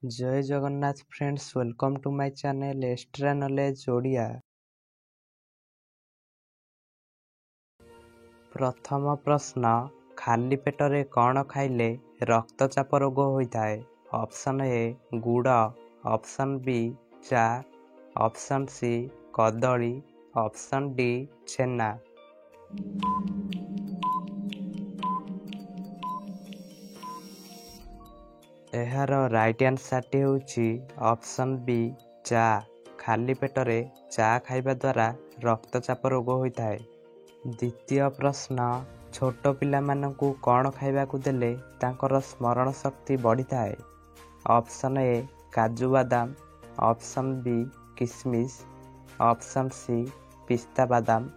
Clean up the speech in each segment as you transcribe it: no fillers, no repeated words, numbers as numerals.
जय Jagannath friends, welcome to my channel extra knowledge Odia. प्रथम प्रश्न, खाली पेटरे कौन खाइले रक्तचाप रोग होइथाए? ऑप्शन ए गुड़, ऑप्शन बी चा, ऑप्शन सी कदली, ऑप्शन डी छेना। एहार राइट आंसर होउछि ऑप्शन बी चा। खाली पेटरे चा खाइबा द्वारा रक्तचाप रोग होइथाए। द्वितीय प्रश्न, छोट पिलामानंकु कौन खाइबाकु देले तांकर स्मरण शक्ति बढ़िथाए? ऑप्शन ए काजू बादाम, ऑप्शन बी किशमिश, ऑप्शन सी पिस्ता बादाम,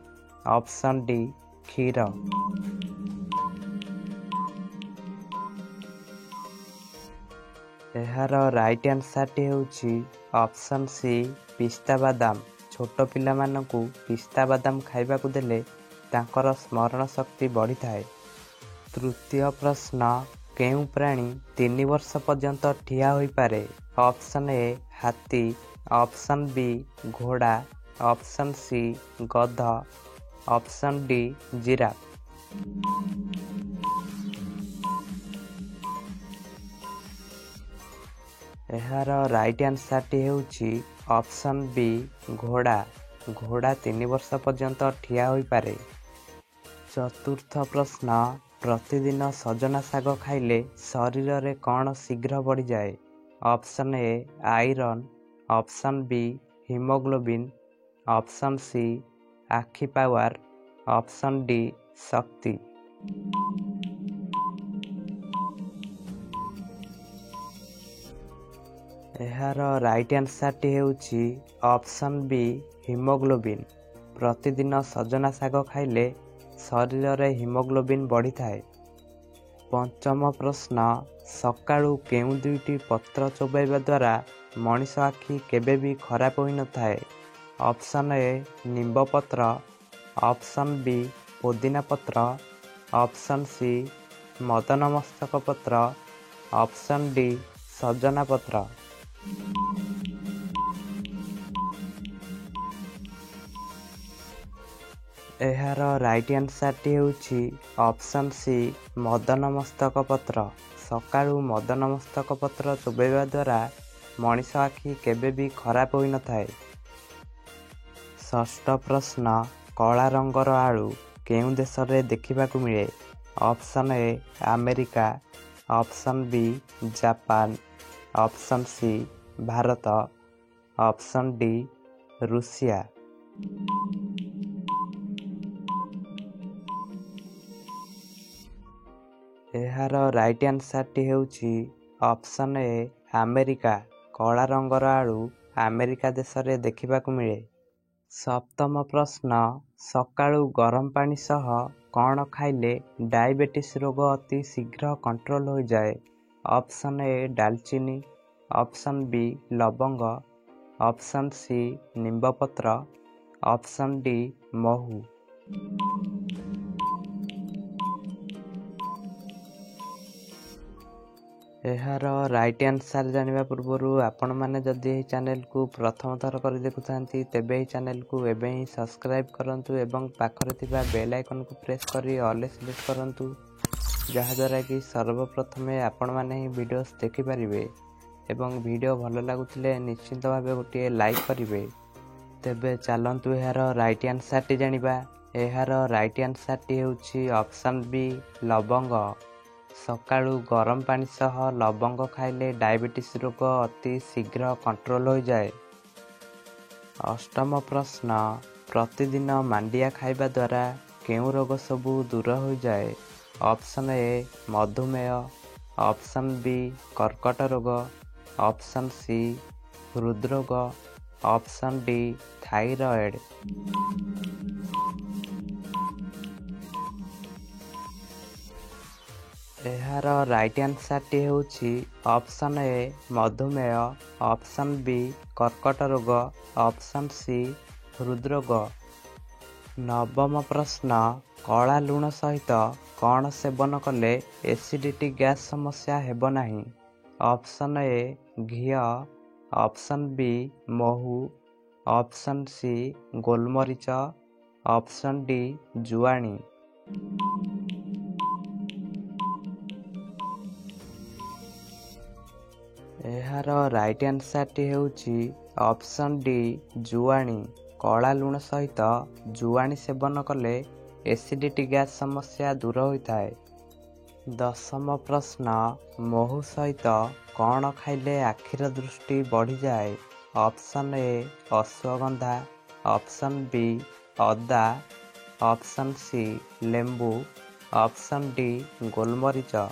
ऑप्शन डी क्षीर। एहार राइट आंसर होउछि ऑप्शन सी पिस्ता बादाम। छोट पिलामानंकु पिस्ता बादाम खाइबाकु देले तांकर स्मरण शक्ति बढ़िथाए। तृतीय प्रश्न, केउं प्राणी 3 वर्ष पर्यंत ठिया होई पारे? ऑप्शन ए हाथी, ऑप्शन बी घोड़ा, ऑप्शन सी गध, ऑप्शन डी जिराफ। एहार राइट आंसर होउछि ऑप्शन बी घोड़ा। घोड़ा 3 वर्ष पर्यंत ठिया होई पारे। चतुर्थ प्रश्न, प्रतिदिन सजना शाग खाइले शरीर रे कौन शीघ्र बढ़ी जाए? Option A iron, option B haemoglobin, option C आखि पावर, ऑप्शन डी शक्ति। एहार राइट आंसर होउछि ऑप्शन बी हीमोग्लोबिन। प्रतिदिन सजना शाग खाइले शरीर रे हीमोग्लोबिन बढ़िथाए। पंचम प्रश्न, सकाळु केउं दुईटी पत्र चोबाइबा द्वारा मनीष आखि केबे भी खराब होई न थाए? ऑप्शन ए निंब पत्र, ऑप्शन बी पुदीना पत्र, ऑप्शन सी मदन मस्तक पत्र, ऑप्शन डी सजना पत्र। एहार राइट आंसर होउछि ऑप्शन सी मदन मस्तक पत्र। सकाळु मदन मस्तक पत्र चोबाइबा द्वारा मनीष आखि केबे भी खराब होई न थाए। षष्ठ प्रश्न, कला रंगर आलू केउं देश रे देखिबाकु मिले? Option A America, option B Japan, option C Bharat, option D Russia. एहार राइट आंसर होउछि ऑप्शन ए अमेरिका। कला रंगर आलू अमेरिका देश रे देखिबाकु मिले। सप्तम प्रश्न, सकाळु गरम पानी सह कौन खाइले डायबिटीज रोग अति शीघ्र कंट्रोल हो जाए? ऑप्शन ए दालचीनी, ऑप्शन बी लवंग, ऑप्शन सी निंब पत्र, ऑप्शन डी महू। एहार राइट आंसर जानिबा पूर्वरु आपण माने जदि एही चैनल को प्रथम थर कर देखुथांती तेबे एही चैनल को एबे ही सब्सक्राइब करंतु एवं पाखरे थिबा बेल आइकन को प्रेस करी ऑल सिलेक्ट करंतु, जहा द्वारा कि सर्वप्रथमे आपण माने ही वीडियोस देखि परिबे एवं वीडियो भलो लागुथिले निश्चित भाबे गोटे लाइक करिवे। तेबे चलंतु एहार राइट आंसर जानिबा। एहार राइट आंसर हेउछि ऑप्शन बी लवंग। सकाळु गरम पानी सह लवंग खाइले डायबिटीज रोग अति शीघ्र कंट्रोल हो जाए। अष्टम प्रश्न, प्रतिदिन मांडिया खाइबा द्वारा केउं रोग सबु दूर हो जाए? ऑप्शन ए मधुमेह, ऑप्शन बी कर्कट रोग, ऑप्शन सी हृदरोग, ऑप्शन डी थायराइड। एहार राइट आंसर होउछि ऑप्शन ए मधुमेह, ऑप्शन बी कर्कट रोग, ऑप्शन सी हृदरोग। नवम प्रश्न, कला लुण सहित कौन सेवन कले एसिडिटी गैस समस्या हेब नाही? Option A Ghia, option B ମହୁ, ଅପସନ୍ ସି ଗୋଲମରିଚ, ଅପସନ୍ ଡି ଜୁଆଣି। ଏହାର ରାଇଟ୍ ଆନ୍ସରଟି ହେଉଛି ଅପସନ୍ ଡି ଜୁଆଣି। କଳା ଲୁଣ ସହିତ ଜୁଆଣି ସେବନ କଲେ ଏସିଡିଟି ଗ୍ୟାସ୍ ସମସ୍ୟା ଦୂର ହୋଇଥାଏ। 10ମ ପ୍ରଶ୍ନ, ମହୁ ସହିତ କ'ଣ ଖାଇଲେ ଆଖିର ଦୃଷ୍ଟି ବଢ଼ିଯାଏ? Option A ashwagandha, option B ଅଦା, ଅପସନ୍ ସି ଲେମ୍ବୁ, ଅପସନ୍ ଡି ଗୋଲମରିଚ।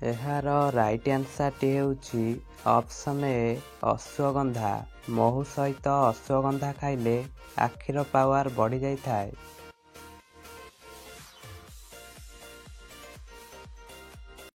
ଏହାର ରାଇଟ୍ ଆନ୍ସରଟି ହେଉଛି ଅପସନ୍ ଏ ଅଶ୍ୱଗନ୍ଧା। ମହୁ ସହିତ ଅଶ୍ୱଗନ୍ଧା ଖାଇଲେ ଆଖିର ପାୱାର ବଢ଼ିଯାଇଥାଏ।